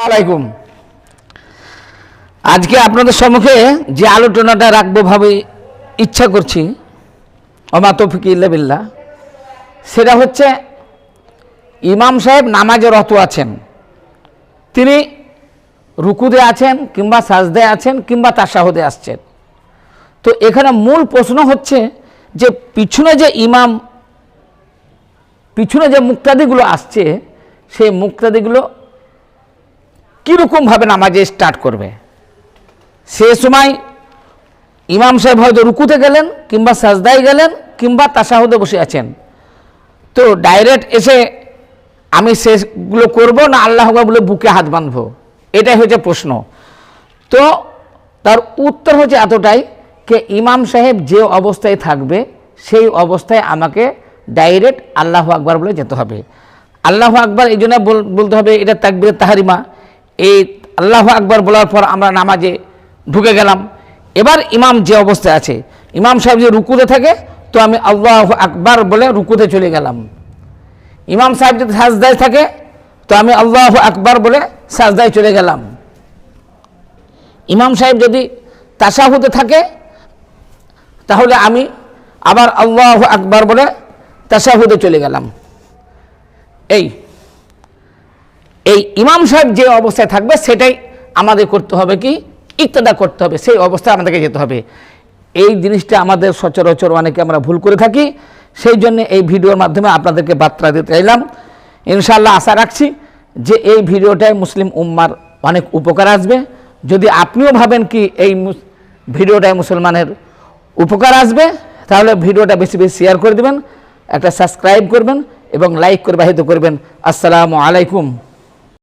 আলাইকুম। আজকে আপনাদের সম্মুখে যে আলোচনাটা রাখবো ভাবে ইচ্ছা করছি, ওমা তৌফিক ইল্লা বিল্লাহ, সেটা হচ্ছে ইমাম সাহেব নামাজে রত আছেন, তিনি রুকুতে আছেন কিংবা সাজদায় আছেন কিংবা তাশাহুদে আসছেন। তো এখানে মূল প্রশ্ন হচ্ছে যে পিছনে যে মুক্তাদিগুলো আসছে, সেই মুক্তাদিগুলো কীরকমভাবে নামাজে স্টার্ট করবে। সে সময় ইমাম সাহেব হয়তো রুকুতে গেলেন কিংবা সাজদায় গেলেন কিংবা তাশাহুদে বসে আছেন, তো ডাইরেক্ট এসে আমি শেষগুলো করব না আল্লাহ আকবার বলে বুকে হাত বাঁধবো, এটাই হচ্ছে প্রশ্ন। তো তার উত্তর হচ্ছে এতটাই যে ইমাম সাহেব যে অবস্থায় থাকবে সেই অবস্থায় আমাকে ডাইরেক্ট আল্লাহ আকবার বলে যেতে হবে। আল্লাহ আকবার এই জন্য বলতে হবে, এটা তাকবীরে তাহরিমা। এই আল্লাহ আকবার বলার পর আমরা নামাজে ঢুকে গেলাম। এবার ইমাম যে অবস্থায় আছে, ইমাম সাহেব যে রুকুতে থাকে, তো আমি আল্লাহ আকবার বলে রুকুতে চলে গেলাম। ইমাম সাহেব যদি সাজদায় থাকে, তো আমি আল্লাহ আকবার বলে সাজদায় চলে গেলাম। ইমাম সাহেব যদি তাশাহুদে থাকে, তাহলে আমি আবার আল্লাহ আকবার বলে তাশাহুদে চলে গেলাম। এই ইমাম সাহেব যে অবস্থায় থাকবে সেটাই আমাদের করতে হবে, কি ইক্তেদা করতে হবে, সেই অবস্থায় আমাদেরকে যেতে হবে। এই জিনিসটা আমাদের সচরাচর অনেকে আমরা ভুল করে থাকি, সেই জন্য এই ভিডিওর মাধ্যমে আপনাদেরকে বার্তা দিতে চাইলাম। ইনশাআল্লাহ আশা রাখছি যে এই ভিডিওটায় মুসলিম উম্মার অনেক উপকার আসবে। যদি আপনিও ভাবেন কি এই ভিডিওটায় মুসলমানের উপকার আসবে, তাহলে ভিডিওটা বেশি বেশি শেয়ার করে দেবেন, একটা সাবস্ক্রাইব করবেন এবং লাইক করে বাহিত করবেন। আসসালামু আলাইকুম।